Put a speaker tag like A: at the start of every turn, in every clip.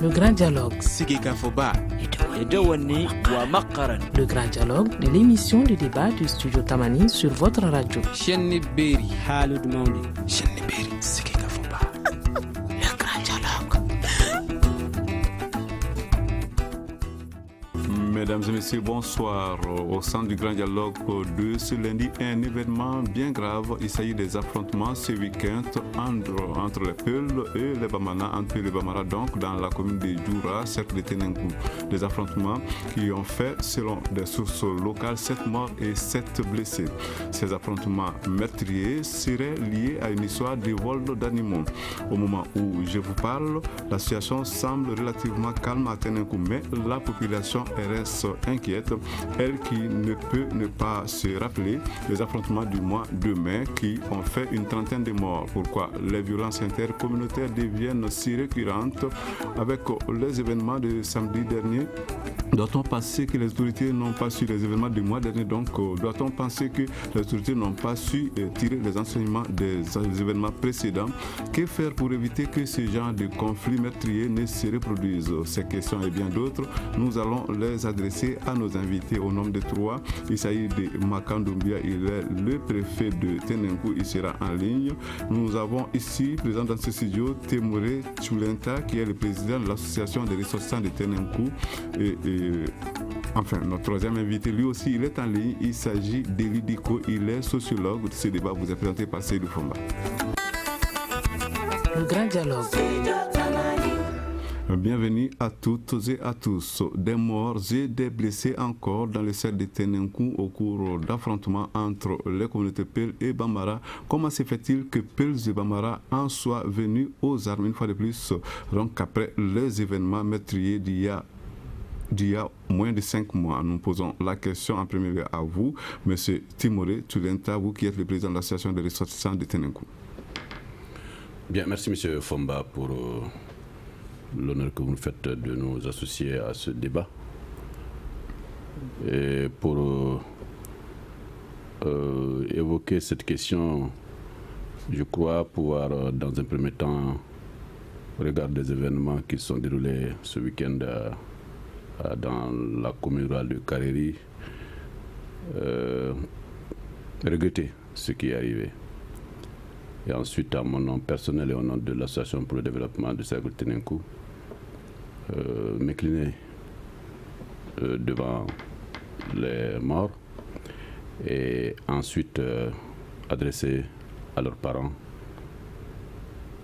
A: Le grand dialogue.
B: Sigika Foba.
A: Le grand dialogue de l'émission de débat du studio Tamani sur votre radio.
B: Chenni Beri. Halud Maundi. Chenni Beri. Sigika Foba.
A: Le grand dialogue.
C: Mesdames et messieurs, bonsoir. Au centre du Grand Dialogue de ce lundi, un événement bien grave. Il s'agit des affrontements ce week-end entre les Peuls et les Bamana, entre les Bamara, donc dans la commune de Djoura, cercle de Tenenkou. Des affrontements qui ont fait, selon des sources locales, 7 morts et 7 blessés. Ces affrontements meurtriers seraient liés à une histoire de vol d'animaux. Au moment où je vous parle, la situation semble relativement calme à Tenenkou, mais la population reste inquiète, elle qui ne peut ne pas se rappeler les affrontements du mois de mai qui ont fait une trentaine de morts. Pourquoi les violences intercommunautaires deviennent si récurrentes avec les événements de samedi dernier? Doit-on penser que les autorités n'ont pas su les événements du mois dernier? Donc, doit-on penser que les autorités n'ont pas su tirer les enseignements des événements précédents? Que faire pour éviter que ce genre de conflits meurtriers ne se reproduisent? Ces questions et bien d'autres, nous allons les adresser à nos invités au nombre de 3. Il s'agit de Makandoumbia, il est le préfet de Tenenkou, il sera en ligne. Nous avons ici, présent dans ce studio, Temore Chulenta, qui est le président de l'association des ressortissants de Tenenkou. Enfin, notre troisième invité, lui aussi, il est en ligne. Il s'agit d'Eli Diko, il est sociologue. Ce débat vous est présenté par Seydou Fomba.
A: Le grand dialogue.
C: Bienvenue à toutes et à tous. Des morts et des blessés encore dans le cercle de Tenenkou au cours d'affrontements entre les communautés Peul et Bambara. Comment se fait-il que Peul et Bambara en soient venus aux armes une fois de plus, donc après les événements meurtriers d'il y a moins de 5 mois? Nous posons la question en premier lieu à vous, M. Timoré Tulenta, vous qui êtes le président de l'association des ressortissants de Tenenkou.
D: Bien, merci M. Fomba pour l'honneur que vous nous faites de nous associer à ce débat. Et pour évoquer cette question, je crois pouvoir, dans un premier temps, regarder les événements qui se sont déroulés ce week-end dans la commune rurale de Kareri, regretter ce qui est arrivé. Et ensuite, à mon nom personnel et au nom de l'Association pour le développement du cercle Tenenkou, m'incliner devant les morts et ensuite adresser à leurs parents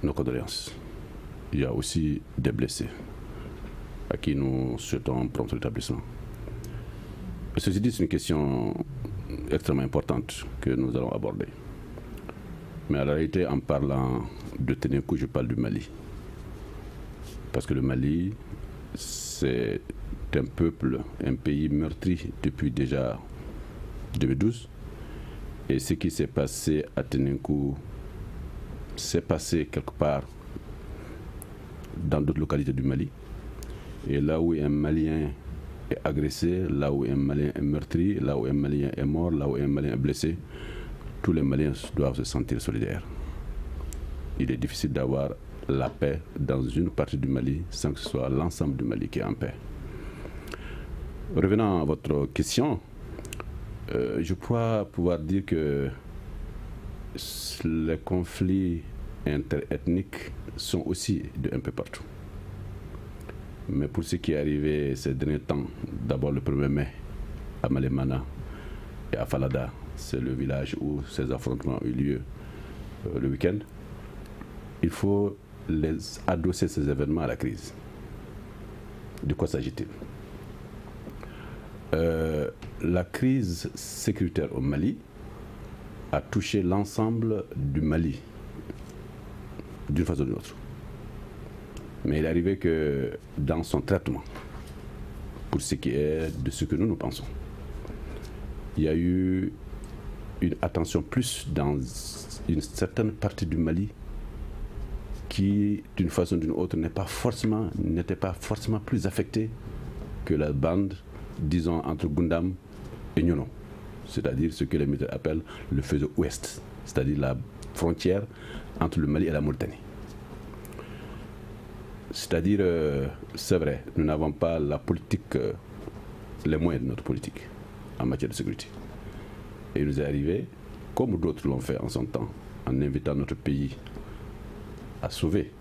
D: nos condoléances. Il y a aussi des blessés à qui nous souhaitons un prompt rétablissement. Ceci dit, c'est une question extrêmement importante que nous allons aborder. Mais en réalité, en parlant de Tenenkou, je parle du Mali. Parce que le Mali, c'est un peuple, un pays meurtri depuis déjà 2012. Et ce qui s'est passé à Tenenkou s'est passé quelque part dans d'autres localités du Mali. Et là où un Malien est agressé, là où un Malien est meurtri, là où un Malien est mort, là où un Malien est blessé, tous les Maliens doivent se sentir solidaires. Il est difficile d'avoir la paix dans une partie du Mali sans que ce soit l'ensemble du Mali qui est en paix. Revenant à votre question, je crois pouvoir dire que les conflits interethniques sont aussi un peu partout. Mais pour ce qui est arrivé ces derniers temps, d'abord le 1er mai à Malemana et à Falada, c'est le village où ces affrontements ont eu lieu le week-end, il faut adosser ces événements à la crise. De quoi s'agit-il? La crise sécuritaire au Mali a touché l'ensemble du Mali d'une façon ou d'une autre. Mais il est arrivé que dans son traitement, pour ce qui est de ce que nous pensons, il y a eu une attention plus dans une certaine partie du Mali qui, d'une façon ou d'une autre, n'était pas forcément plus affectée que la bande, disons, entre Gundam et Nyono, c'est-à-dire ce que les militaires appellent le faisceau ouest, c'est-à-dire la frontière entre le Mali et la Mauritanie. C'est-à-dire, c'est vrai, nous n'avons pas la politique, les moyens de notre politique en matière de sécurité. Et il nous est arrivé, comme d'autres l'ont fait en son temps, en invitant notre pays à sauver,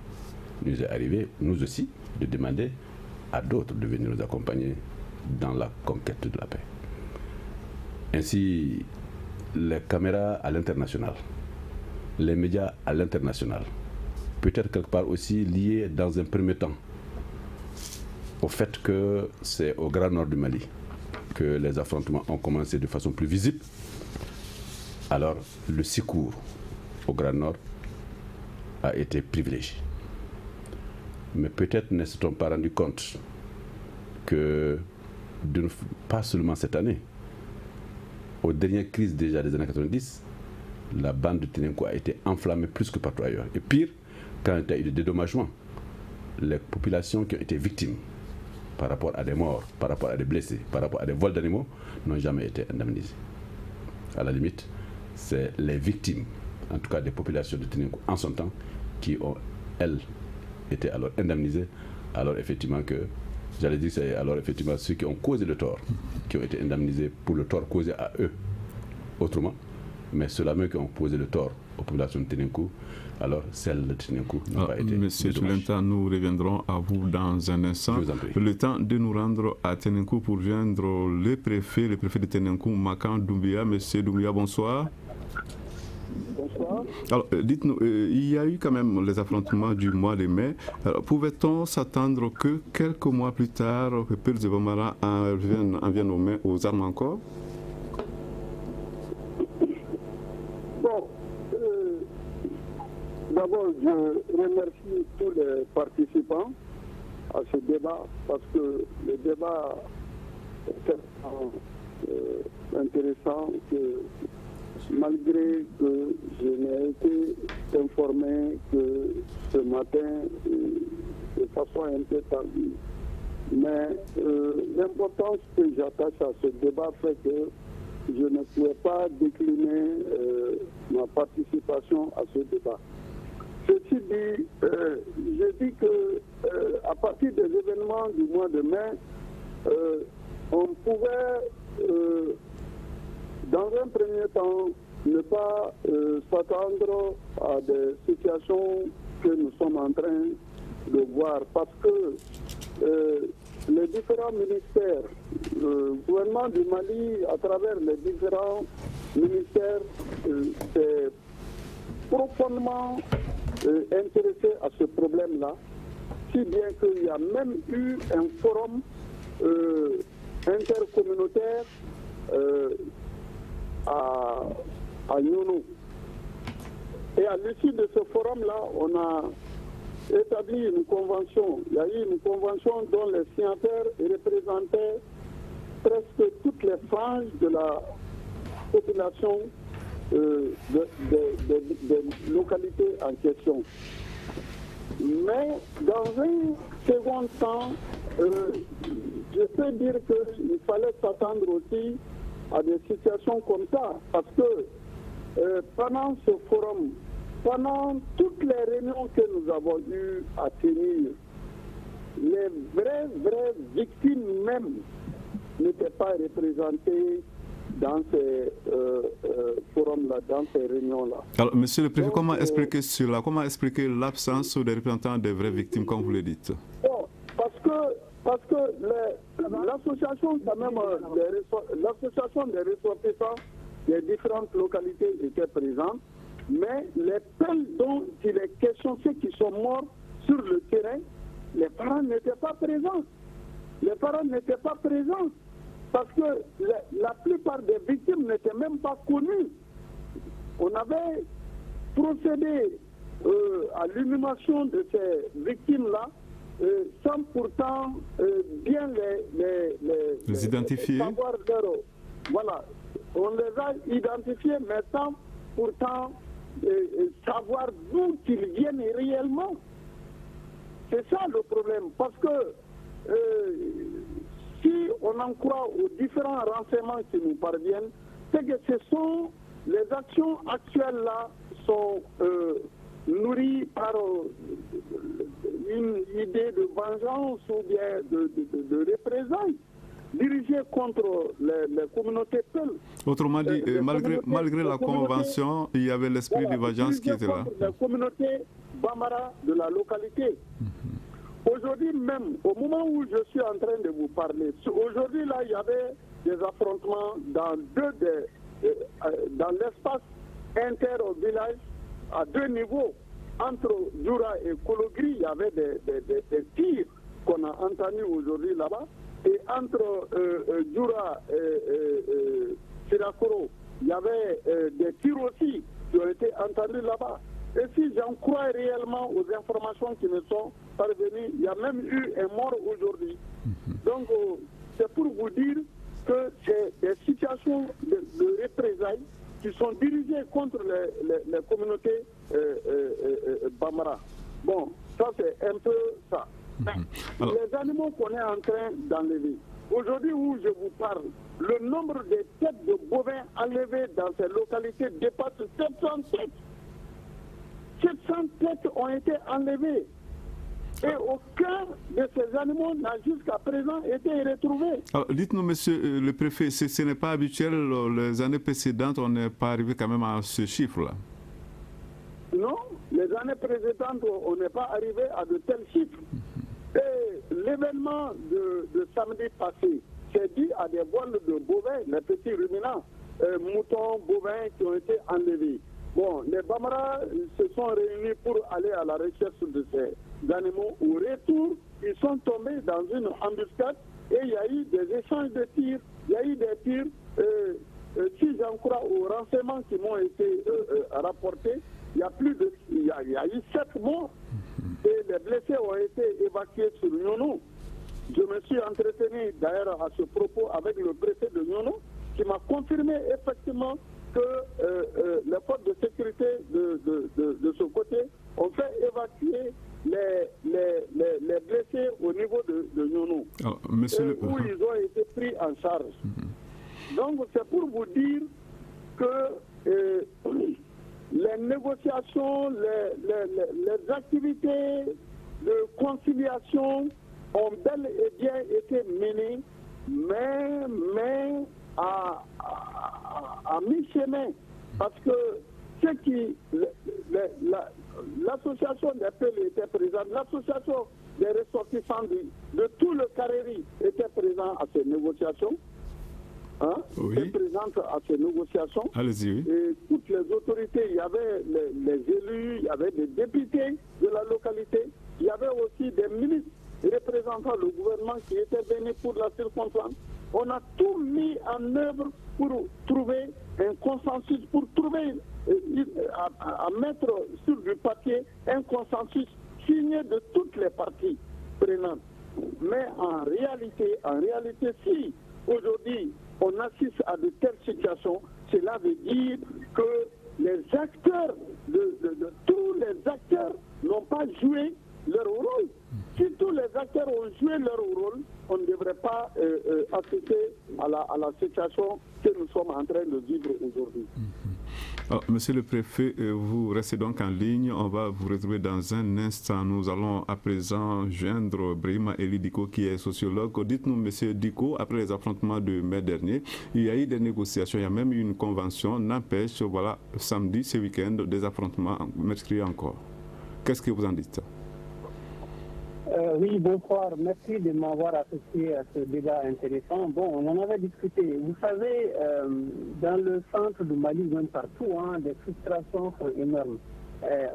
D: il nous est arrivé, nous aussi, de demander à d'autres de venir nous accompagner dans la conquête de la paix. Ainsi, les caméras à l'international, les médias à l'international, peut-être quelque part aussi liés dans un premier temps au fait que c'est au Grand Nord du Mali que les affrontements ont commencé de façon plus visible. Alors, le secours au Grand Nord a été privilégié. Mais peut-être ne se sont pas rendu compte que, pas seulement cette année, aux dernières crises déjà des années 90, la bande de Ténenko a été enflammée plus que partout ailleurs. Et pire, quand il y a eu des dédommagements, les populations qui ont été victimes par rapport à des morts, par rapport à des blessés, par rapport à des vols d'animaux, n'ont jamais été indemnisées. À la limite, c'est les victimes, en tout cas des populations de Ténenko en son temps, qui ont, elles, été alors indemnisées, alors effectivement que, j'allais dire, c'est alors effectivement ceux qui ont causé le tort, qui ont été indemnisés pour le tort causé à eux, autrement, mais ceux-là même qui ont causé le tort aux populations de Ténenko, alors celles de Ténenko n'ont pas été.
C: Monsieur Tulenta, nous reviendrons à vous dans un instant. Le temps de nous rendre à Ténenko pour joindre le préfet de Ténenko, Makan Doumbia. Monsieur Doumbia, bonsoir.
E: Bonsoir.
C: Alors, dites-nous, il y a eu quand même les affrontements du mois de mai. Pouvait-on s'attendre que quelques mois plus tard, que Peul de Bamara en vienne aux armes encore?
E: Bon, d'abord, je remercie tous les participants à ce débat parce que le débat est tellement intéressant que malgré que je n'ai été informé que ce matin de façon un peu tardue. Mais l'importance que j'attache à ce débat fait que je ne pouvais pas décliner ma participation à ce débat. Ceci dit, je dis que à partir des événements du mois de mai, on pouvait dans un premier temps, ne pas s'attendre à des situations que nous sommes en train de voir parce que les différents ministères, le gouvernement du Mali, à travers les différents ministères, s'est profondément intéressé à ce problème-là, si bien qu'il y a même eu un forum intercommunautaire à Nyono. Et à l'issue de ce forum-là, on a établi une convention. Il y a eu une convention dont les signataires représentaient presque toutes les franges de la population des localités en question. Mais dans un second temps, je peux dire qu'il fallait s'attendre aussi à des situations comme ça, parce que pendant ce forum, pendant toutes les réunions que nous avons eues à tenir, les vraies victimes même n'étaient pas représentées dans ces forums-là, dans ces réunions-là.
C: Alors, monsieur le préfet, comment expliquer cela? Comment expliquer l'absence des représentants des vraies victimes, comme vous le dites?
E: Bon, parce que l'association quand même, l'association des ressortissants des différentes localités était présente, mais les peuls dont il est question, ceux qui sont morts sur le terrain, les parents n'étaient pas présents. Les parents n'étaient pas présents parce que la plupart des victimes n'étaient même pas connues. On avait procédé à l'inhumation de ces victimes-là sans pourtant bien les
C: identifier.
E: Voilà, on les a identifiés, mais sans pourtant savoir d'où ils viennent réellement. C'est ça le problème, parce que si on en croit aux différents renseignements qui nous parviennent, c'est que ce sont les actions actuelles là sont nourris par une idée de vengeance ou bien de représailles dirigées contre les communautés peules.
C: Autrement dit, malgré la convention, il y avait l'esprit de vengeance qui était là.
E: Les communautés Bambara de la localité. Aujourd'hui même, au moment où je suis en train de vous parler, aujourd'hui là, il y avait des affrontements dans dans l'espace inter-village à deux niveaux. Entre Djoura et Kologri, il y avait des tirs qu'on a entendus aujourd'hui là-bas. Et entre Djoura et Sirakoro, il y avait des tirs aussi qui ont été entendus là-bas. Et si j'en crois réellement aux informations qui me sont parvenues, il y a même eu un mort aujourd'hui. Donc, c'est pour vous dire que c'est des situations de représailles qui sont dirigées contre les communautés Bambara. Bon, ça c'est un peu ça. Les animaux qu'on est en train d'enlever, aujourd'hui où je vous parle, le nombre de têtes de bovins enlevées dans ces localités dépasse 700 têtes. 700 têtes ont été enlevées. Et aucun de ces animaux n'a jusqu'à présent été retrouvé.
C: Alors, dites-nous, monsieur le préfet, ce n'est pas habituel, les années précédentes, on n'est pas arrivé quand même à ce chiffre-là?
E: Non, les années précédentes, on n'est pas arrivé à de tels chiffres. Et l'événement de samedi passé, c'est dû à des vols de bovins, les petits ruminants, moutons, bovins qui ont été enlevés. Bon, les Bambara se sont réunis pour aller à la recherche de ces animaux. Au retour, ils sont tombés dans une embuscade et il y a eu des échanges de tirs. Il y a eu des tirs, si j'en crois aux renseignements qui m'ont été rapportés, il y a eu 7 morts et les blessés ont été évacués sur Nyono. Je me suis entretenu d'ailleurs à ce propos avec le préfet de Nyono qui m'a confirmé effectivement que les forces de sécurité de ce côté ont fait évacuer les blessés au niveau de Nyono, où ils ont été pris en charge. Donc c'est pour vous dire que les négociations, les activités de conciliation ont bel et bien été menées, mais à mi-chemin, parce que l'association des peuples était présente, l'association des ressortissants de tout le Carérie était présente à ces négociations. Était présente à ces négociations.
C: Allez-y, oui.
E: Et toutes les autorités, il y avait les élus, il y avait des députés de la localité, il y avait aussi des ministres représentant le gouvernement qui étaient venus pour la circonstance. On a tout mis en œuvre pour trouver un consensus, pour trouver, à mettre sur du papier un consensus signé de toutes les parties prenantes. Mais en réalité, si aujourd'hui on assiste à de telles situations, cela veut dire que les acteurs, tous les acteurs n'ont pas joué leur rôle. Si tous les acteurs ont joué leur rôle, on ne devrait pas assister à la situation que nous sommes en train de vivre aujourd'hui.
C: Monsieur le préfet, vous restez donc en ligne. On va vous retrouver dans un instant. Nous allons à présent joindre Brahima Eli Diko, qui est sociologue. Dites-nous, monsieur Diko, après les affrontements de mai dernier, il y a eu des négociations, il y a même eu une convention. N'empêche, voilà, samedi, ce week-end, des affrontements mercredi encore. Qu'est-ce que vous en dites?
F: Oui, bonsoir. Merci de m'avoir associé à ce débat intéressant. Bon, on en avait discuté. Vous savez, dans le centre du Mali, même partout, des frustrations sont énormes.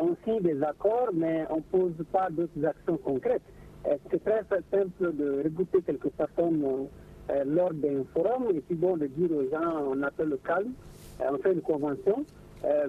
F: On signe des accords, mais on ne pose pas d'autres actions concrètes. C'est très simple de regrouper quelques personnes lors d'un forum et puis bon, de dire aux gens, on appelle le calme, on fait une convention.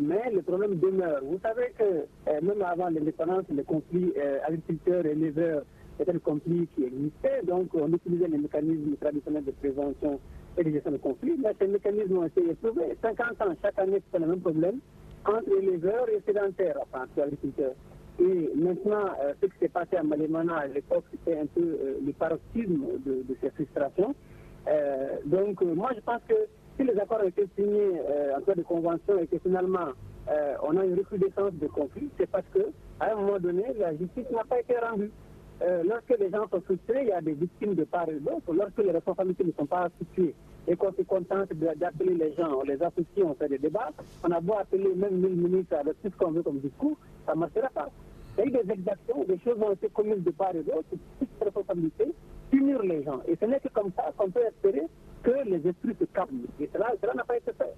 F: Mais le problème demeure. Vous savez que même avant l'indépendance, les conflits agriculteurs et éleveurs étaient des conflits qui existaient. Donc on utilisait les mécanismes traditionnels de prévention et de gestion de conflits. Mais ces mécanismes ont été éprouvés. 50 ans, chaque année, c'est le même problème entre éleveurs et sédentaires, enfin, entre agriculteurs. Et maintenant, ce qui s'est passé à Malémana à l'époque, c'était un peu le paroxysme de ces frustrations. Donc moi, je pense que si les accords ont été signés en cas de convention et que finalement on a une recrudescence de conflits, c'est parce qu'à un moment donné, la justice n'a pas été rendue. Lorsque les gens sont frustrés, il y a des victimes de part et d'autre. Lorsque les responsabilités ne sont pas situées et qu'on se contente d'appeler les gens, on les associe, on fait des débats, on a beau appeler même 1000 ministres avec tout ce qu'on veut comme discours, ça ne marchera pas. Il y a eu des exactions, des choses ont été commises de part et d'autre, toute responsabilité, punir les gens. Et ce n'est que comme ça qu'on peut espérer que les esprits se calment. Et cela n'a pas été fait.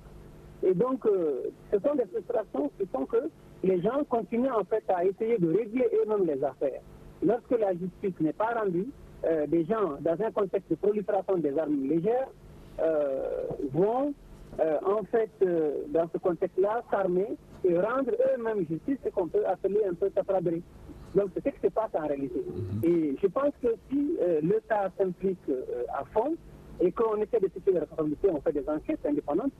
F: Et donc, ce sont des frustrations qui font que les gens continuent en fait à essayer de régler eux-mêmes les affaires. Lorsque la justice n'est pas rendue, des gens, dans un contexte de prolifération des armes légères, vont en fait, dans ce contexte-là, s'armer et rendre eux-mêmes justice, ce qu'on peut appeler un peu safraderie. Donc, c'est ce qui se passe en réalité. Et je pense que si l'État s'implique à fond et qu'on essaie de situer les responsabilités, on fait des enquêtes indépendantes,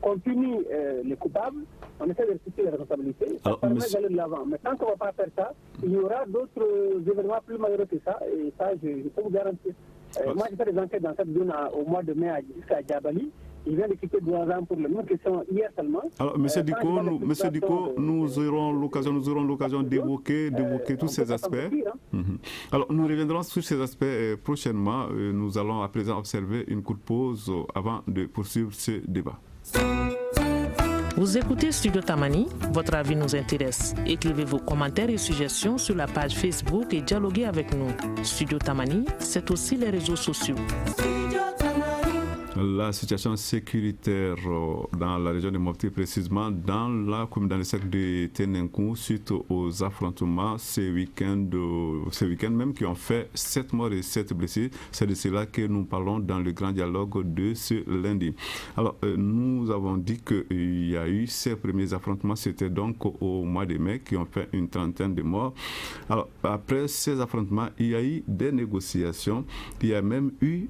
F: on punit les coupables, on essaie de situer les responsabilités, ça permet d'aller de l'avant. Mais tant qu'on ne va pas faire ça, il y aura d'autres événements plus malheureux que ça, et ça, je peux vous garantir. Moi, j'ai fait des enquêtes dans cette zone au mois de mai jusqu'à Djabali. Je viens de quitter Douazan pour le même question hier seulement. Alors,
C: M. Diko, nous aurons l'occasion d'évoquer tous ces aspects. Alors, nous reviendrons sur ces aspects prochainement. Nous allons à présent observer une courte pause avant de poursuivre ce débat.
A: Vous écoutez Studio Tamani, votre avis nous intéresse. Écrivez vos commentaires et suggestions sur la page Facebook et dialoguez avec nous. Studio Tamani, c'est aussi les réseaux sociaux.
C: La situation sécuritaire dans la région de Mopti, précisément dans le secteur de Tenenkou, suite aux affrontements ce week-end même, qui ont fait 7 morts et 7 blessés. C'est de cela que nous parlons dans le grand dialogue de ce lundi. Alors, nous avons dit qu'il y a eu ces premiers affrontements, c'était donc au mois de mai, qui ont fait une trentaine de morts. Alors, après ces affrontements, il y a eu des négociations, il y a même eu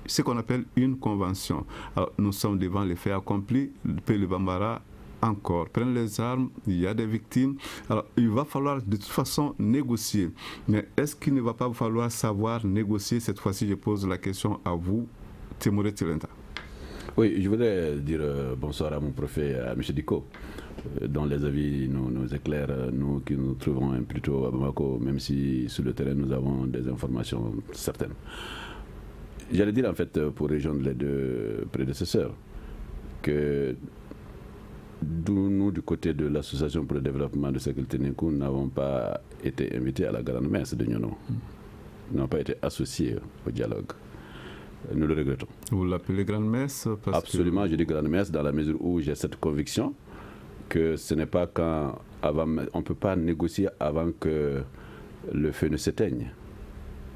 C: ce qu'on appelle une convention. Alors, nous sommes devant les faits accomplis. Le Bambara encore prennent les armes, il y a des victimes. Alors, il va falloir de toute façon négocier. Mais est-ce qu'il ne va pas falloir savoir négocier cette fois-ci? Je pose la question à vous, Timouré Tilenta.
D: Oui, je voudrais dire bonsoir à mon préfet, à M. Diko, dont les avis nous éclairent, nous qui nous trouvons plutôt à Bamako, même si sur le terrain nous avons des informations certaines. J'allais dire en fait, pour rejoindre les deux prédécesseurs, que nous, du côté de l'Association pour le développement de sécurité Tenenkou, n'avons pas été invités à la grande messe de Nyono. Nous n'avons pas été associés au dialogue. Nous le regrettons.
C: Vous l'appelez grande messe
D: Absolument, je dis grande messe dans la mesure où j'ai cette conviction que ce n'est pas on ne peut pas négocier avant que le feu ne s'éteigne,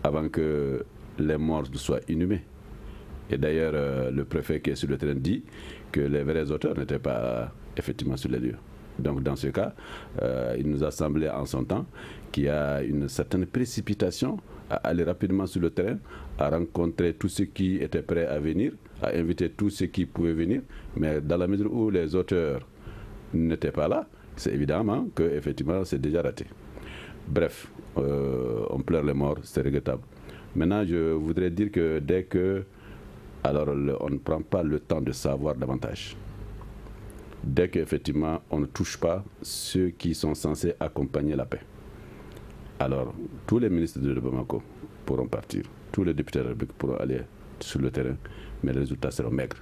D: avant que les morts soient inhumés. Et d'ailleurs, le préfet qui est sur le terrain dit que les vrais auteurs n'étaient pas effectivement sur les lieux. Donc dans ce cas, il nous a semblé en son temps qu'il y a une certaine précipitation à aller rapidement sur le terrain, à rencontrer tous ceux qui étaient prêts à venir, à inviter tous ceux qui pouvaient venir, mais dans la mesure où les auteurs n'étaient pas là, c'est évidemment que effectivement c'est déjà raté. Bref, on pleure les morts, c'est regrettable. Maintenant, je voudrais dire que dès que, alors on ne prend pas le temps de savoir davantage, dès qu'effectivement on ne touche pas ceux qui sont censés accompagner la paix, alors tous les ministres de Bamako pourront partir, tous les députés de la République pourront aller sur le terrain, mais les résultats seront maigres.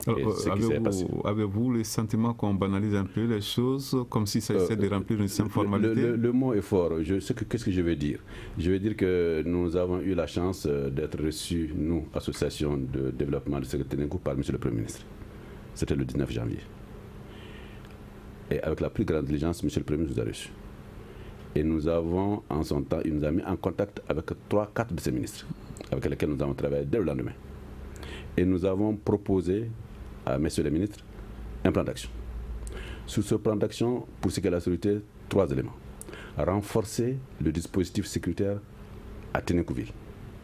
C: Avez-vous le sentiment qu'on banalise un peu les choses, comme s'il s'agissait de remplir une simple formalité?
D: Le mot est fort. Qu'est-ce que je veux dire? Je veux dire que nous avons eu la chance d'être reçus, nous, Association de développement de sécurité Tenenkou, par M. le Premier ministre. C'était le 19 janvier. Et avec la plus grande diligence, M. le Premier ministre nous a reçus. Et nous avons, en son temps, il nous a mis en contact avec 3-4 de ces ministres, avec lesquels nous avons travaillé dès le lendemain. Et nous avons proposé à messieurs les ministres un plan d'action. Sur ce plan d'action, pour ce qui est de la sécurité, 3 éléments. Renforcer le dispositif sécuritaire à Tenenkouville.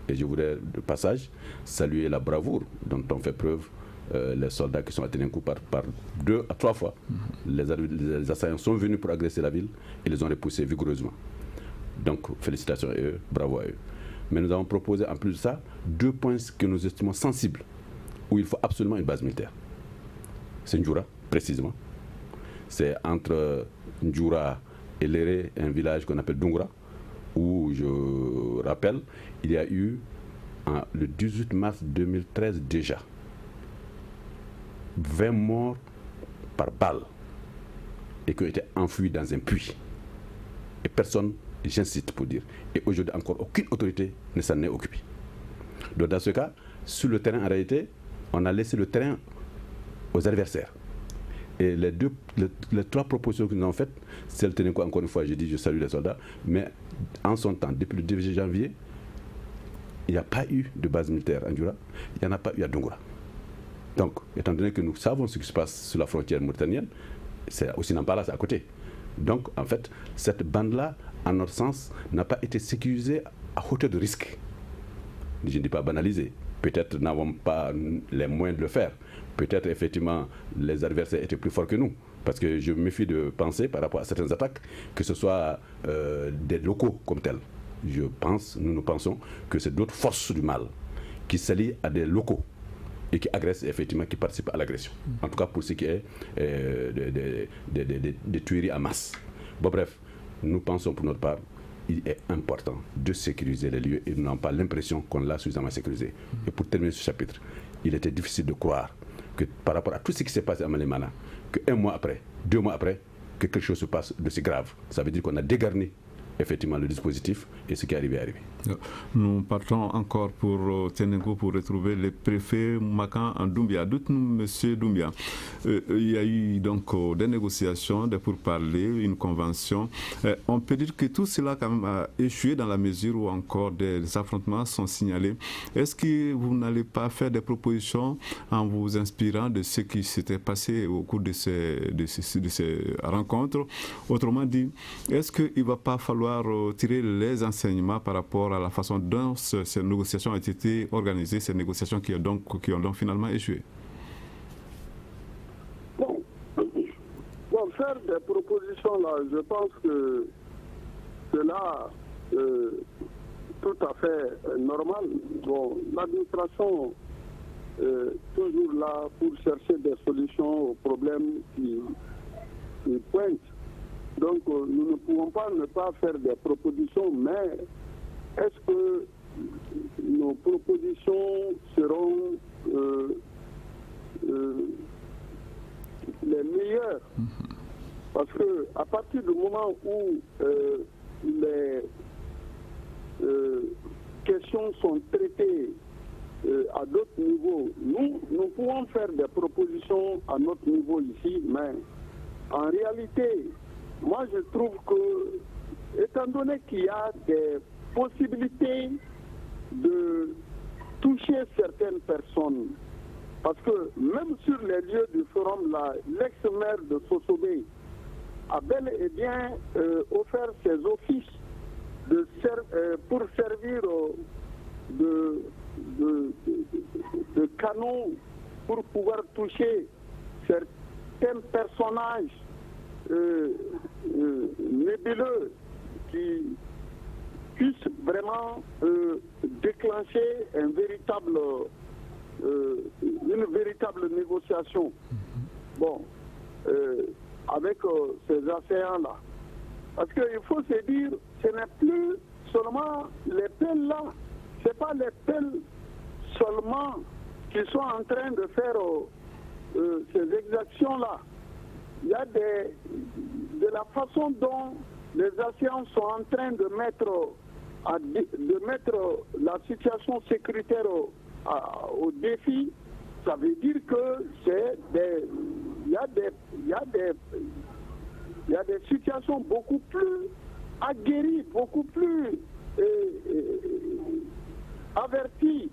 D: Et je voudrais, de passage, saluer la bravoure dont ont fait preuve les soldats qui sont à Tenenkou par 2 à 3 fois. Les assaillants sont venus pour agresser la ville et les ont repoussés vigoureusement. Donc, félicitations à eux, bravo à eux. Mais nous avons proposé en plus de ça 2 points que nous estimons sensibles, où il faut absolument une base militaire. C'est Ndjoura, précisément. C'est entre Ndjoura et Léré, un village qu'on appelle Dungra, où, je rappelle, il y a eu, le 18 mars 2013 déjà, 20 morts par balle et qui ont été enfouis dans un puits. Et personne, j'insiste pour dire, et aujourd'hui encore aucune autorité ne s'en est occupée. Donc dans ce cas, sur le terrain, en réalité, on a laissé le terrain aux adversaires. Et les trois propositions que nous avons faites, celle tenue quoi, encore une fois, j'ai dit je salue les soldats, mais en son temps, depuis le 2 janvier, il n'y a pas eu de base militaire en Ndjoura, il n'y en a pas eu à Dungra. Donc, étant donné que nous savons ce qui se passe sur la frontière mauritanienne, c'est aussi Nampala, c'est à côté. Donc, en fait, cette bande-là, à notre sens, n'a pas été sécurisée à hauteur de risque. Je ne dis pas banalisée. Peut-être n'avons pas les moyens de le faire. Peut-être, effectivement, les adversaires étaient plus forts que nous. Parce que je me méfie de penser, par rapport à certaines attaques, que ce soit des locaux comme tels. Nous pensons que c'est d'autres forces du mal qui s'allient à des locaux et qui agressent, effectivement, qui participent à l'agression. En tout cas, pour ce qui est des tueries à masse. Bon, bref, nous pensons pour notre part, il est important de sécuriser les lieux et nous n'avons pas l'impression qu'on l'a suffisamment sécurisé. Et pour terminer ce chapitre, il était difficile de croire que par rapport à tout ce qui s'est passé à Malémana, qu'un mois après, 2 mois après, que quelque chose se passe de si grave. Ça veut dire qu'on a dégarni effectivement le dispositif et ce qui est arrivé est arrivé.
C: Nous partons encore pour Ténégo pour retrouver le préfet Makan en Doumbia. Dites-nous, M. Doumbia, il y a eu donc des négociations, des pourparlers, une convention. On peut dire que tout cela quand même a échoué dans la mesure où encore des affrontements sont signalés. Est-ce que vous n'allez pas faire des propositions en vous inspirant de ce qui s'était passé au cours de ces rencontres? Autrement dit, est-ce qu'il ne va pas falloir tirer les enseignements par rapport à la façon dont ces négociations ont été organisées, ces négociations qui ont donc finalement échoué?
E: Bon, faire des propositions là, je pense que c'est là tout à fait normal. Bon, l'administration est toujours là pour chercher des solutions aux problèmes qui pointent. Donc, nous ne pouvons pas ne pas faire des propositions, mais est-ce que nos propositions seront les meilleures? Parce que à partir du moment où les questions sont traitées à d'autres niveaux, nous pouvons faire des propositions à notre niveau ici, mais en réalité, moi, je trouve que, étant donné qu'il y a des possibilités de toucher certaines personnes, parce que même sur les lieux du forum, l'ex-maire de Sosobé a bel et bien offert ses offices pour servir de canaux pour pouvoir toucher certains personnages nébuleux qui puissent vraiment déclencher une véritable négociation. Bon, avec ces océans-là. Parce qu'il faut se dire, ce n'est plus seulement les pelles-là, ce n'est pas les pelles seulement qui sont en train de faire ces exactions-là. Il y a de la façon dont les océans sont en train de mettre la situation sécuritaire au défi. Ça veut dire que il y a des situations beaucoup plus aguerries, beaucoup plus averties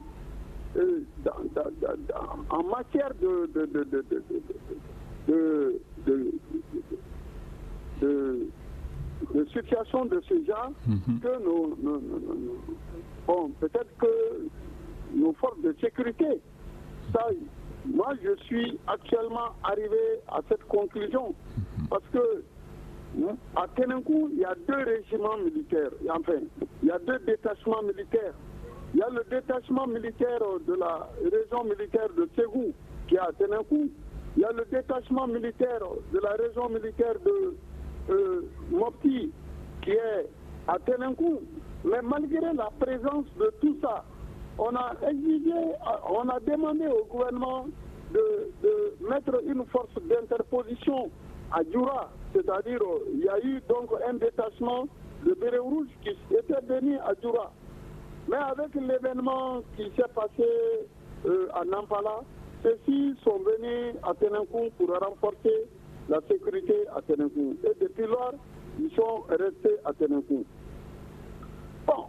E: en matière de situation de ce genre que bon, peut-être que nos forces de sécurité, ça, moi je suis actuellement arrivé à cette conclusion parce que à Ténégo, il y a 2 régiments militaires, enfin, il y a 2 détachements militaires. Il y a le détachement militaire de la région militaire de Ségou qui est à Ténégo. Il y a le détachement militaire de la région militaire de Mopti qui est à Ténenkou. Mais malgré la présence de tout ça, on a demandé au gouvernement de mettre une force d'interposition à Djoura. C'est-à-dire, il y a eu donc un détachement de bérets rouges qui était venu à Djoura. Mais avec l'événement qui s'est passé à Nampala, ceux-ci sont venus à Ténenkou pour renforcer la sécurité à Ténenkou. Et depuis lors, ils sont restés à Ténenkou. Bon,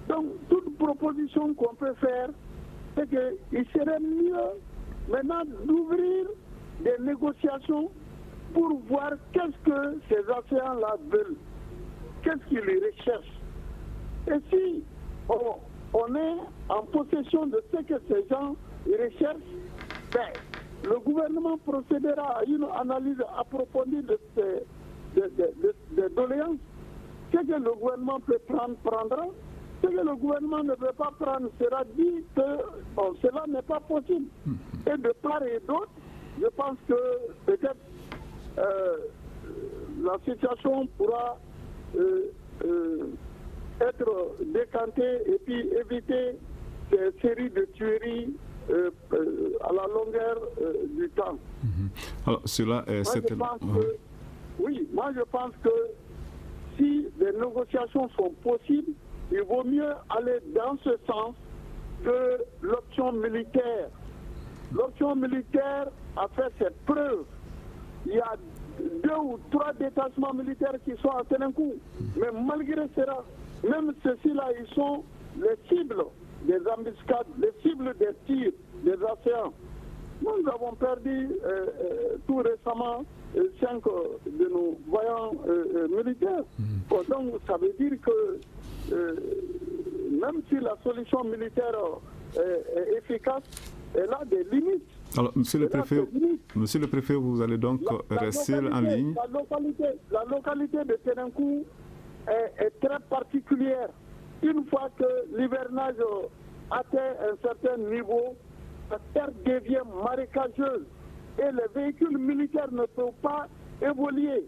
E: donc toute proposition qu'on peut faire, c'est qu'il serait mieux maintenant d'ouvrir des négociations pour voir qu'est-ce que ces océans-là veulent, qu'est-ce qu'ils recherchent. Et si on est en possession de ce que ces gens recherchent, ben, le gouvernement procédera à une analyse approfondie de ces doléances. Ce que le gouvernement peut prendre, prendra. Ce que le gouvernement ne veut pas prendre sera dit que cela n'est pas possible. Et de part et d'autre, je pense que peut-être la situation pourra être décantée et puis éviter ces séries de tueries à la longueur du temps.
C: Alors, cela est certainement...
E: Oui, moi je pense que si des négociations sont possibles, il vaut mieux aller dans ce sens que l'option militaire. L'option militaire a fait ses preuves. Il y a 2 ou 3 détachements militaires qui sont à Ténenkou. Mais malgré cela, même ceux-ci-là, ils sont les cibles des embuscades, les cibles des tirs, des océans. Nous avons perdu tout récemment 5 de nos voyants militaires. Bon, donc ça veut dire que même si la solution militaire est efficace, elle a des limites.
C: Alors, monsieur le préfet, vous allez donc rester en ligne.
E: La localité de Ténenkou est très particulière. Une fois que l'hivernage atteint un certain niveau, la terre devient marécageuse et les véhicules militaires ne peuvent pas évoluer.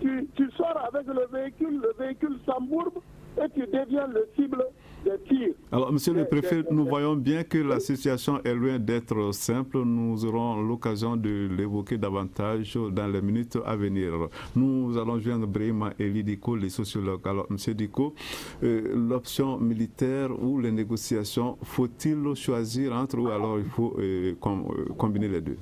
E: Tu sors avec le véhicule s'embourbe et tu deviens le cible des tirs.
C: Alors, monsieur le préfet, nous voyons bien que la situation est loin d'être simple. Nous aurons l'occasion de l'évoquer davantage dans les minutes à venir. Nous allons joindre Brahima Eli Diko, les sociologues. Alors, monsieur Diko, l'option militaire ou les négociations, faut-il choisir entre ou alors il faut combiner les deux?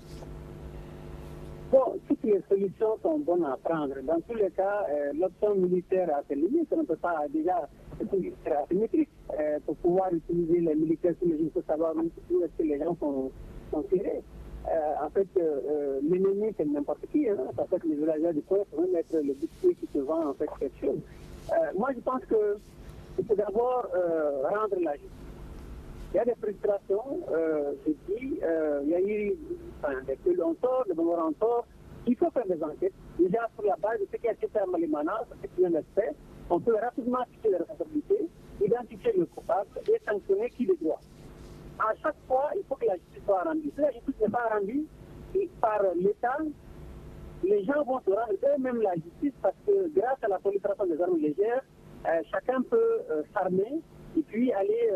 F: Bon, toutes les solutions sont bonnes à prendre. Dans tous les cas, l'option militaire a ses limites. On ne peut pas déjà être asymétrique. Pour pouvoir utiliser les militaires sur les gens, il faut savoir où est-ce que les gens sont tirés. En fait, l'ennemi, c'est n'importe qui. Hein. Ça fait que les villageois du coin peuvent même être le bouclier qui te vend en fait quelque chose. Moi, je pense qu'il faut d'abord rendre la justice. Il y a des frustrations, je dis, il y a eu des peu longtemps, des moments longtemps. Il faut faire des enquêtes. Déjà, sur la base de ce qui a été fait à Malimana, ce qui vient d'être fait, on peut rapidement fixer les responsabilités, identifier le coupable et sanctionner qui le doit. À chaque fois, il faut que la justice soit rendue. Si la justice n'est pas rendue par l'État, les gens vont se rendre eux-mêmes la justice parce que grâce à la prolifération des armes légères, chacun peut s'armer et puis aller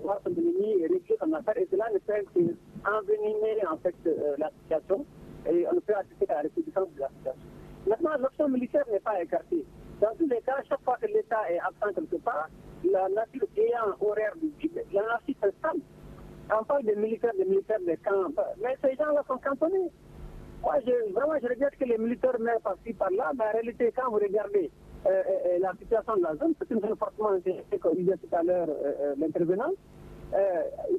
F: voir son ennemi et régler son affaire. Et cela ne fait qu'envenimer en fait la situation et on ne peut assister qu'à la résolution de la situation. Maintenant, l'option militaire n'est pas écartée. Dans tous les cas, chaque fois que l'État est absent quelque part, la nature ayant horaire du vide, l'anarchie s'installe. On parle des militaires des camps, mais ces gens-là sont cantonnés. Moi, je regrette que les militaires meurent par-ci, par-là, mais en réalité, quand vous regardez la situation de la zone, c'est une zone fortement intéressée, comme disait tout à l'heure l'intervenant.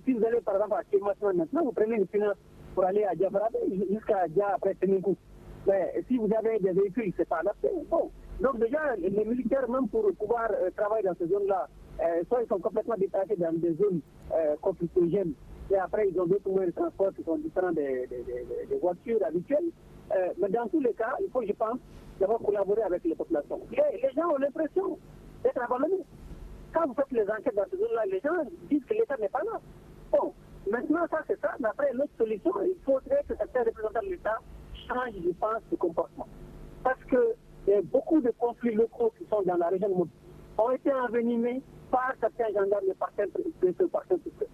F: Si vous allez, par exemple, à Kémasman maintenant, vous prenez une finance pour aller à Diabrade, jusqu'à Dia après Ténenkou. Mais si vous avez des véhicules, c'est pas adapté. Bon. Donc déjà, les militaires, même pour pouvoir travailler dans ces zones-là, soit ils sont complètement détachés dans des zones conflictogènes, et après ils ont d'autres moyens de transport qui sont différents des voitures habituelles. Mais dans tous les cas, il faut, je pense, d'abord collaborer avec les populations. Et les gens ont l'impression d'être abandonnés. Quand vous faites les enquêtes dans ces zones-là, les gens disent que l'État n'est pas là. Bon, maintenant ça c'est ça, mais après l'autre solution, il faudrait que certains certains représentants de l'État changent, je pense, de comportement. Parce que beaucoup de conflits locaux qui sont dans la région de Mobile ont été envenimés par certains gendarmes et par certains préfets.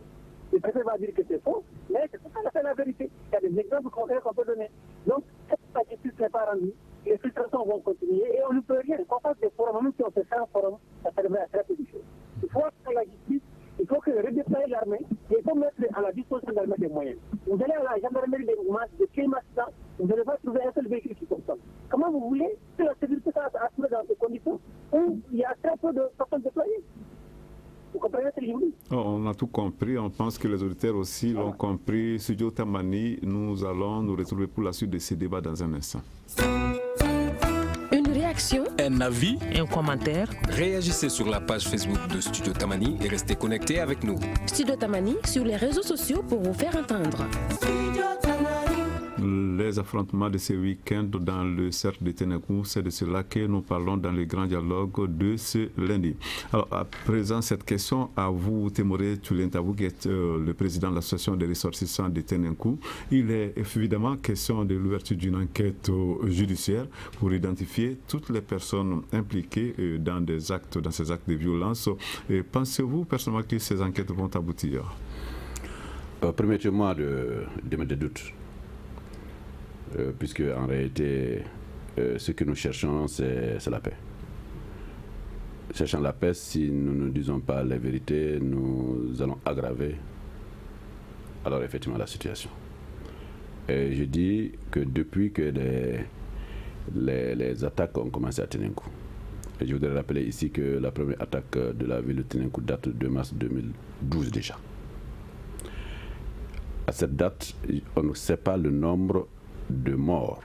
F: Le préfet va dire que c'est faux, mais c'est tout à fait la vérité. Il y a des exemples concrets qu'on peut donner. Donc, cette la justice n'est pas rendue, les frustrations vont continuer et on ne peut rien. Qu'on fasse des forums, même si on fait 100 forums, ça servirait à très peu de choses. Il faut faire la justice, il faut que redéployer l'armée et il faut mettre à la disposition de l'armée des moyens. Vous allez à la gendarmerie de Kémastan, vous n'allez pas trouver un seul véhicule qui fonctionne. Comment vous voulez que la sécurité soit assurée dans ces conditions où il y a très peu de personnes déployées? Vous comprenez ce que je vous dis?
C: On a tout compris, on pense que les auditeurs aussi l'ont compris. Studio Tamani, nous allons nous retrouver pour la suite de ces débats dans un instant.
G: Une réaction,
H: un avis,
A: un commentaire.
H: Réagissez sur la page Facebook de Studio Tamani et restez connectés avec nous.
G: Studio Tamani sur les réseaux sociaux pour vous faire entendre.
C: Les affrontements de ce week-end dans le cercle de Ténèkou, c'est de cela que nous parlons dans le grand dialogue de ce lundi. Alors, à présent, cette question à vous, Témoré Tulenta, vous qui êtes le président de l'association des ressortissants de Ténèkou. Il est évidemment question de l'ouverture d'une enquête judiciaire pour identifier toutes les personnes impliquées dans ces actes de violence. Pensez-vous personnellement que ces enquêtes vont aboutir?
D: Permettez-moi de mettre des doutes. Puisque en réalité, ce que nous cherchons, c'est la paix. Cherchant la paix, si nous ne disons pas la vérité, nous allons aggraver alors effectivement la situation. Et je dis que depuis que les attaques ont commencé à Ténèkou, et je voudrais rappeler ici que la première attaque de la ville de Ténèkou date de mars 2012 déjà. À cette date, on ne sait pas le nombre de morts,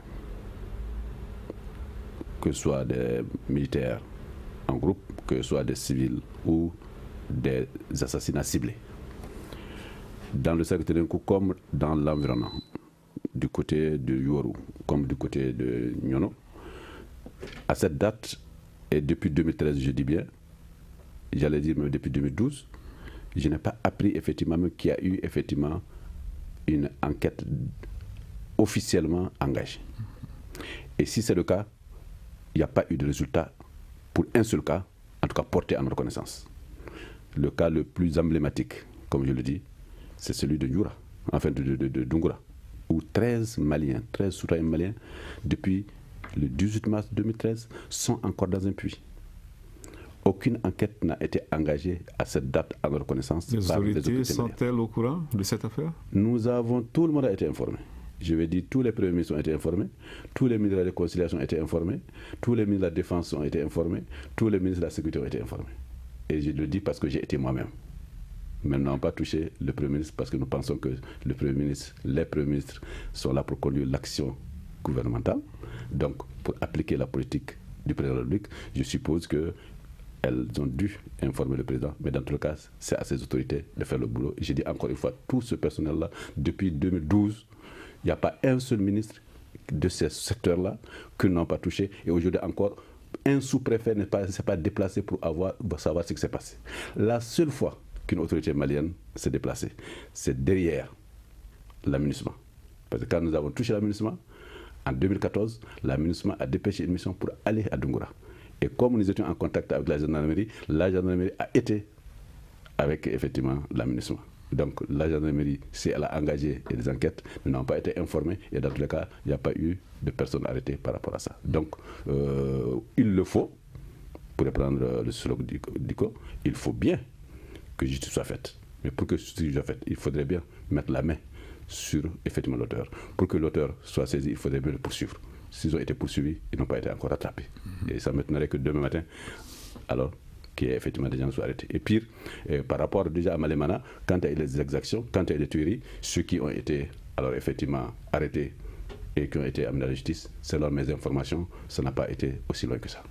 D: que ce soit des militaires en groupe, que ce soit des civils ou des assassinats ciblés. Dans le cercle de Ténèkou comme dans l'environnement, du côté de Yoru comme du côté de Nyono, à cette date, et depuis 2013, je dis bien, j'allais dire même depuis 2012, je n'ai pas appris effectivement qu'il y a eu effectivement une enquête officiellement engagée. Et si c'est le cas, il n'y a pas eu de résultat pour un seul cas, en tout cas porté à notre connaissance. Le cas le plus emblématique, comme je le dis, c'est celui de Nyoura, enfin de Dungura, où 13 citoyens maliens, depuis le 18 mars 2013, sont encore dans un puits. Aucune enquête n'a été engagée à cette date à notre connaissance.
C: Les autorités sont-elles au courant de cette affaire?
D: Tout le monde a été informé. Je vais dire, tous les premiers ministres ont été informés, tous les ministres de la Réconciliation ont été informés, tous les ministres de la Défense ont été informés, tous les ministres de la Sécurité ont été informés. Et je le dis parce que j'ai été moi-même. Mais nous n'avons pas touché le Premier ministre parce que nous pensons que les Premiers ministres sont là pour conduire l'action gouvernementale. Donc, pour appliquer la politique du président de la République, je suppose qu'elles ont dû informer le président. Mais dans tout le cas, c'est à ces autorités de faire le boulot. Et j'ai dit encore une fois, tout ce personnel-là, depuis 2012, il n'y a pas un seul ministre de ces secteurs-là que n'ont pas touché. Et aujourd'hui encore, un sous-préfet ne s'est pas déplacé pour savoir ce qui s'est passé. La seule fois qu'une autorité malienne s'est déplacée, c'est derrière l'aménagement. Parce que quand nous avons touché l'aménagement, en 2014, l'aménagement a dépêché une mission pour aller à Dungura. Et comme nous étions en contact avec la gendarmerie a été avec effectivement l'aménagement. Donc la gendarmerie, si elle a engagé des enquêtes, nous n'avons pas été informés et dans tous les cas, il n'y a pas eu de personnes arrêtées par rapport à ça. Donc il le faut, pour reprendre le slogan d'ICO, il faut bien que justice soit faite. Mais pour que justice soit faite, il faudrait bien mettre la main sur effectivement l'auteur. Pour que l'auteur soit saisi, il faudrait bien le poursuivre. S'ils ont été poursuivis, ils n'ont pas été encore rattrapés. Et ça ne m'étonnerait que demain matin, alors qu'il y ait effectivement des gens qui soient arrêtés. Et pire, par rapport déjà à Malemana, quand il y a eu les exactions, quand il y a eu les tueries, ceux qui ont été alors effectivement arrêtés et qui ont été amenés à la justice, selon mes informations, ça n'a pas été aussi loin que ça.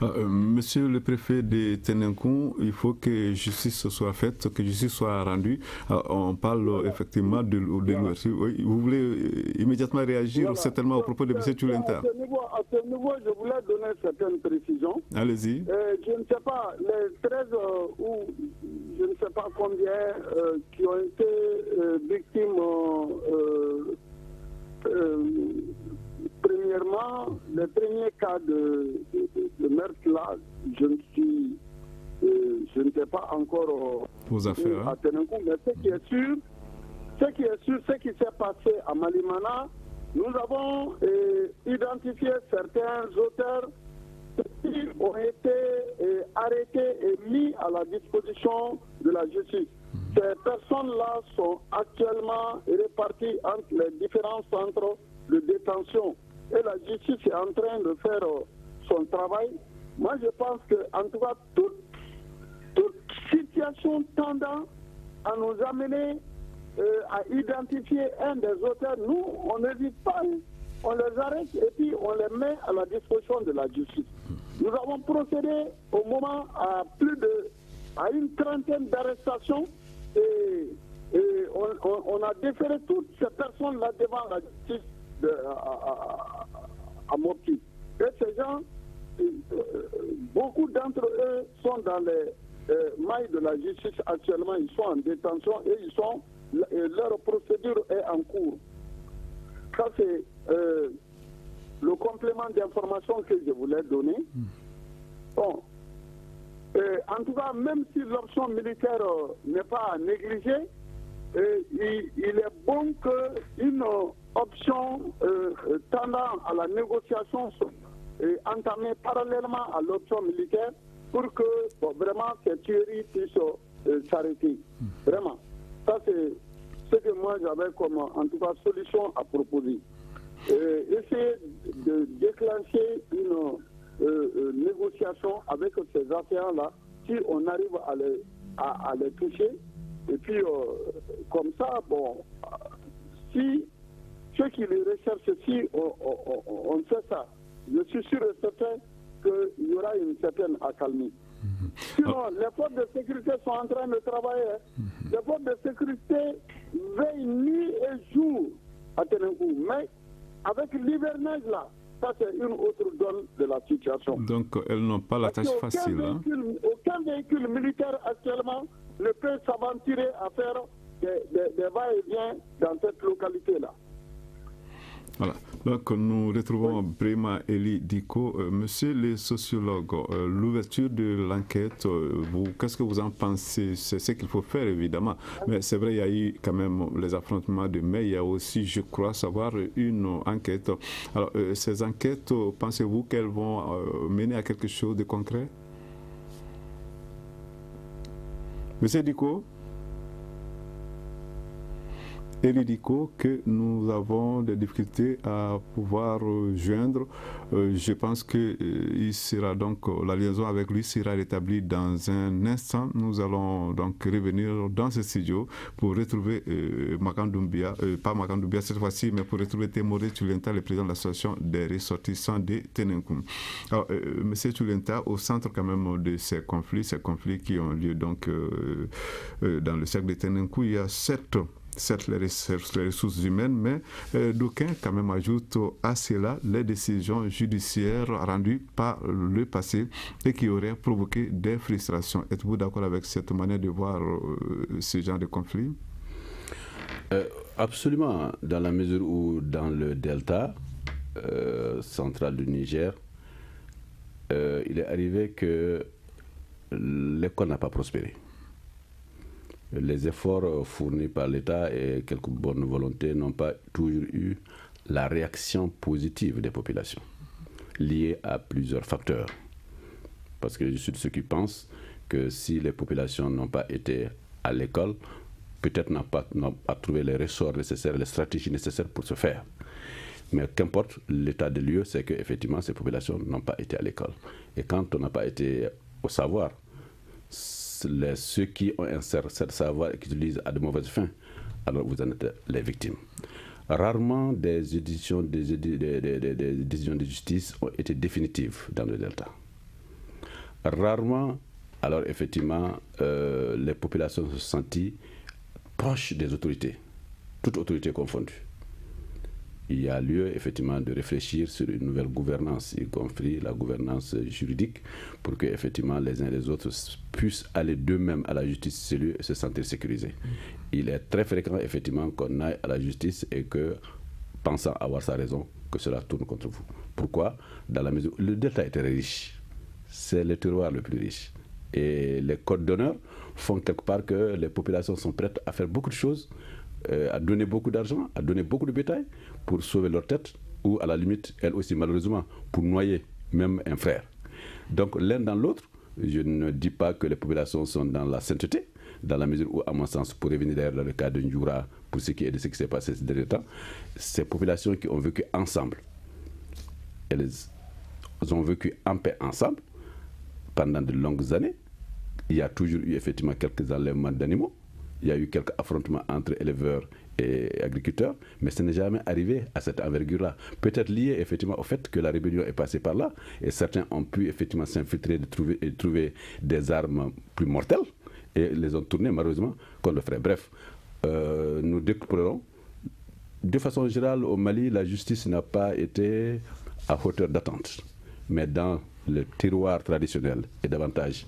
C: Monsieur le préfet de Ténèkou, il faut que justice soit faite, que justice soit rendue. On parle effectivement de l'ouverture. Oui, vous voulez immédiatement réagir certainement au propos de M. Tulenta?
E: À ce niveau, je voulais donner certaines précisions.
C: Allez-y.
E: Je ne sais pas, les 13 ou je ne sais pas combien qui ont été victimes premièrement, le premier cas de meurtre là, je n'étais pas encore
C: aux affaires,
E: à Ténenkou, mais ce qui est sûr, ce qui s'est passé à Malimana, nous avons identifié certains auteurs qui ont été arrêtés et mis à la disposition de la justice. Ces personnes-là sont actuellement réparties entre les différents centres de détention. Et la justice est en train de faire son travail. Moi, je pense qu'en tout cas, toute situation tendant à nous amener à identifier un des auteurs, nous, on n'hésite pas. On les arrête et puis on les met à la disposition de la justice. Nous avons procédé au moment à une trentaine d'arrestations et on a déféré toutes ces personnes-là devant la justice à Mopti. Et ces gens, beaucoup d'entre eux sont dans les mailles de la justice actuellement. Ils sont en détention et leur procédure est en cours. Ça, c'est le complément d'information que je voulais donner. Bon. En tout cas, même si l'option militaire n'est pas à négliger, il est bon qu'une option tendant à la négociation soit entamée parallèlement à l'option militaire pour que vraiment ces tueries puissent s'arrêter. Vraiment. Ça, c'est ce que moi j'avais comme, en tout cas, solution à proposer. Essayer de déclencher une négociation avec ces affaires-là, si on arrive à les toucher. Et puis, comme ça, bon, si ceux qui les recherchent, si on fait ça, je suis sûr et certain qu'il y aura une certaine accalmie. Sinon, les forces de sécurité sont en train de travailler. Les forces de sécurité veillent nuit et jour à Ténenkou. Mais avec l'hivernage là, ça c'est une autre donne de la situation.
C: Donc elles n'ont pas la tâche facile.
E: Aucun véhicule militaire actuellement ne peut s'aventurer à faire des va-et-vient dans cette localité-là.
C: Voilà. Donc nous retrouvons Brema Eli Diko. Monsieur le sociologue, l'ouverture de l'enquête, qu'est-ce que vous en pensez? C'est ce qu'il faut faire évidemment. Mais c'est vrai, il y a eu quand même les affrontements de mai. Il y a aussi, je crois, savoir une enquête. Alors ces enquêtes, pensez-vous qu'elles vont mener à quelque chose de concret? Monsieur Diko? Eli Diko, que nous avons des difficultés à pouvoir joindre. Je pense que il sera donc, la liaison avec lui sera rétablie dans un instant. Nous allons donc revenir dans ce studio pour retrouver Makan Doumbia, pas Makan Doumbia cette fois-ci, mais pour retrouver Temore Tulenta, le président de l'association des ressortissants de Ténenkoum. Alors, Monsieur Tulenta, au centre quand même de ces conflits qui ont lieu donc dans le cercle de Ténenkoum, il y a certes les ressources humaines, mais d'aucuns quand même ajoutent à cela les décisions judiciaires rendues par le passé et qui auraient provoqué des frustrations. Êtes-vous d'accord avec cette manière de voir ce genre de conflit?
D: Absolument, dans la mesure où dans le delta central du Niger, il est arrivé que l'école n'a pas prospéré. Les efforts fournis par l'État et quelques bonnes volontés n'ont pas toujours eu la réaction positive des populations, liée à plusieurs facteurs. Parce que je suis de ceux qui pensent que si les populations n'ont pas été à l'école, peut-être n'ont pas trouvé les ressorts nécessaires, les stratégies nécessaires pour se faire. Mais qu'importe, l'état des lieux, c'est qu'effectivement, ces populations n'ont pas été à l'école. Et quand on n'a pas été au savoir, ceux qui ont un certain savoir et qui l'utilisent à de mauvaises fins, alors vous en êtes les victimes. Rarement des décisions de justice ont été définitives dans le delta. Rarement, alors effectivement, les populations se sont senties proches des autorités, toutes autorités confondues. Il y a lieu effectivement de réfléchir sur une nouvelle gouvernance, y compris la gouvernance juridique, pour que effectivement les uns et les autres puissent aller d'eux-mêmes à la justice cellule et se sentir sécurisés. Il est très fréquent effectivement qu'on aille à la justice et que pensant avoir sa raison, que cela tourne contre vous. Pourquoi? Dans la mesure où le delta est très riche. C'est le terroir le plus riche. Et les codes d'honneur font quelque part que les populations sont prêtes à faire beaucoup de choses, à donner beaucoup d'argent, à donner beaucoup de bétail pour sauver leur tête, ou à la limite, elles aussi malheureusement, pour noyer même un frère. Donc l'un dans l'autre, je ne dis pas que les populations sont dans la sainteté, dans la mesure où, à mon sens, pour revenir d'ailleurs dans le cas de Ndjoura, pour ce qui est de ce qui s'est passé ces derniers temps, ces populations qui ont vécu ensemble, elles ont vécu en paix ensemble pendant de longues années. Il y a toujours eu effectivement quelques enlèvements d'animaux, il y a eu quelques affrontements entre éleveurs et agriculteurs, mais ce n'est jamais arrivé à cette envergure-là. Peut-être lié effectivement au fait que la rébellion est passée par là, et certains ont pu effectivement s'infiltrer et trouver des armes plus mortelles, et les ont tournées malheureusement contre le frère. Bref, nous déplorons. De façon générale, au Mali, la justice n'a pas été à hauteur d'attente. Mais dans le terroir traditionnel, et davantage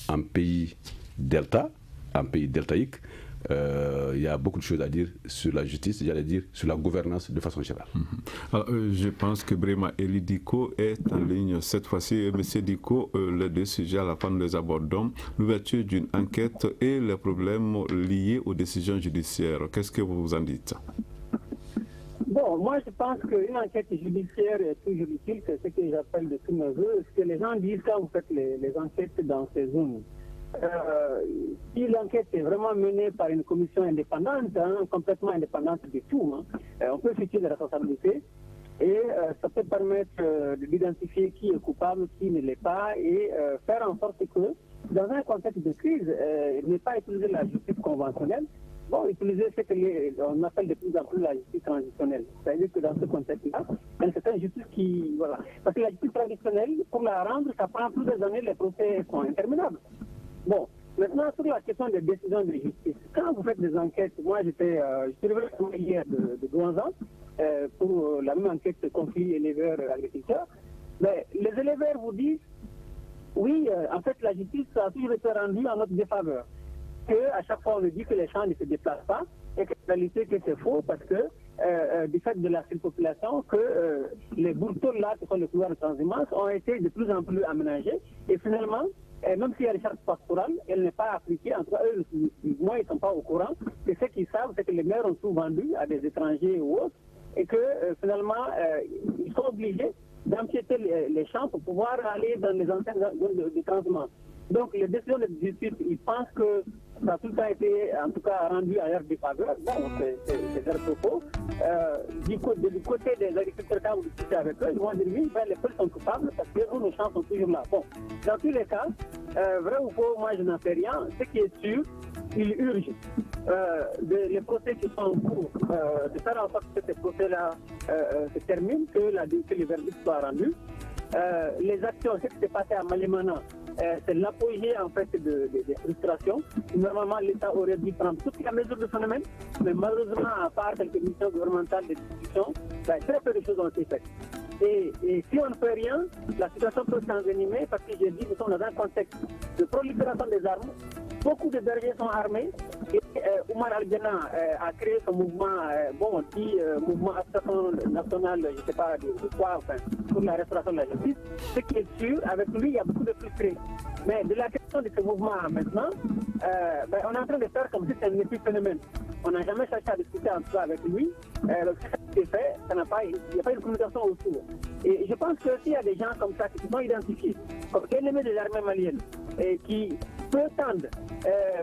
D: en pays delta, en pays deltaïque, il y a beaucoup de choses à dire sur la justice, j'allais dire sur la gouvernance de façon générale.
C: Alors, je pense que Brema Eli Diko est en ligne cette fois-ci. Monsieur Diko, les deux sujets à la fin nous les abordons. L'ouverture d'une enquête et les problèmes liés aux décisions judiciaires. Qu'est-ce que vous en dites?
F: Bon, moi je pense qu'une enquête judiciaire est toujours utile, c'est ce que j'appelle de tous mes voeux, ce que les gens disent quand vous faites les enquêtes dans ces zones. Si l'enquête est vraiment menée par une commission indépendante, complètement indépendante de tout, on peut situer des responsabilités et ça peut permettre d'identifier qui est coupable, qui ne l'est pas et faire en sorte que dans un contexte de crise, ne pas utiliser la justice conventionnelle, utiliser ce qu'on appelle de plus en plus la justice transitionnelle. C'est-à-dire que dans ce contexte-là, il y a une certaine justice qui... Voilà. Parce que la justice traditionnelle, pour la rendre, ça prend plusieurs années, les procès sont interminables. Bon, maintenant, sur la question des décisions de justice, quand vous faites des enquêtes, moi je suis revenu hier de Douanzan pour la même enquête de conflit éleveur-agriculteur, mais les éleveurs vous disent, oui, en fait, la justice a toujours été rendue en notre défaveur. À chaque fois, on nous dit que les champs ne se déplacent pas et que la réalité que c'est faux parce que du fait de la surpopulation, que les bourteaux là, qui sont les couloirs de transhumance, ont été de plus en plus aménagés et finalement, même s'il y a des chartes pastorales, elle n'est pas appliquée. En tout cas, eux, moi, ils ne sont pas au courant. Et ce qu'ils savent, c'est que les maires ont tout vendu à des étrangers ou autres et que finalement, ils sont obligés d'empiéter les champs pour pouvoir aller dans les anciennes zones de transhumance. Donc, les décisions de justice, ils pensent que ça a tout le temps été, en tout cas, rendu à leur défaveur. Bon, c'est leur propos. Du côté des agriculteurs, quand vous discutez avec eux, ils vont dire oui, les peuples sont coupables parce que nos champs sont toujours là. Bon, dans tous les cas, vrai ou faux, moi je n'en sais rien. Ce qui est sûr, il urge les procès qui sont en cours, de faire en sorte que ces procès-là se terminent, que le verdict soit rendu. Les actions, ce qui s'est passé à Malimana, c'est l'apogée en fait des frustrations. Normalement, l'État aurait dû prendre toutes les mesures de phénomène, mais malheureusement, à part quelques missions gouvernementales de discussion, très peu de choses ont été faites. Et si on ne fait rien, la situation peut s'envenimer parce que j'ai dit, nous sommes dans un contexte de prolifération des armes. Beaucoup de bergers sont armés et Oumar Al-Gana a créé ce mouvement, mouvement association nationale, je ne sais pas de quoi, enfin, pour la restauration de la justice. Ce qui est sûr, avec lui, il y a beaucoup de frustrés. Mais de la question de ce mouvement maintenant, on est en train de faire comme si c'était un épiphénomène. On n'a jamais cherché à discuter en tout cas avec lui. Ce qui est fait, il n'y a pas une communication autour. Et je pense que s'il y a des gens comme ça qui sont identifiés comme ennemis des armées maliennes et qui prétendent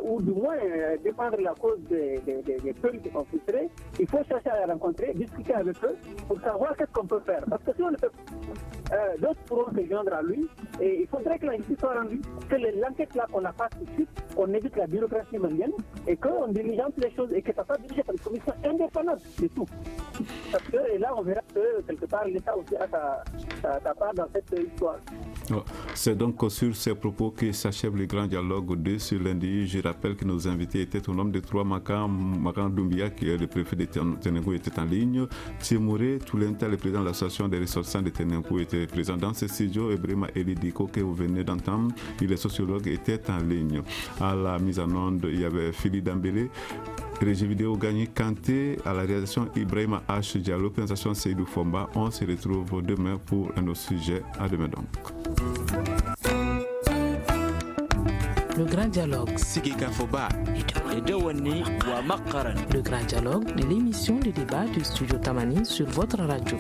F: ou du moins défendre la cause des peuples qui sont frustrés, il faut chercher à les rencontrer, discuter avec eux pour savoir qu'est-ce qu'on peut faire. Parce que si on ne peut pas, d'autres pourront se joindre à lui et il faudrait que la justice soit rendue, que l'enquête là qu'on la fasse tout de suite, on évite la bureaucratie malienne et qu'on diligente les choses et que ça soit dirigé par une commission indépendante de tout. Parce que là on verra que quelque part l'État aussi a sa part dans cette histoire.
C: C'est donc sur ces propos que s'achève le grand dialogue de ce lundi. Je rappelle que nos invités étaient au nombre de 3. Makan Doumbia, qui est le préfet de Ténengo, était en ligne. Tiemouré Toulenta, le président de l'association des ressortissants de Ténengo, était présent dans ce studio. Et Brema Eli Diko, que vous venez d'entendre, il est sociologue, était en ligne. À la mise en onde, il y avait Philippe Dambélé. Régie vidéo Gagné Kanté, à la réalisation Ibrahima H. Diallo, présentation Seydou Fomba. On se retrouve demain pour un autre sujet. À demain donc.
A: Le Grand Dialogue. Le Grand Dialogue de l'émission de débat du Studio Tamani sur votre radio.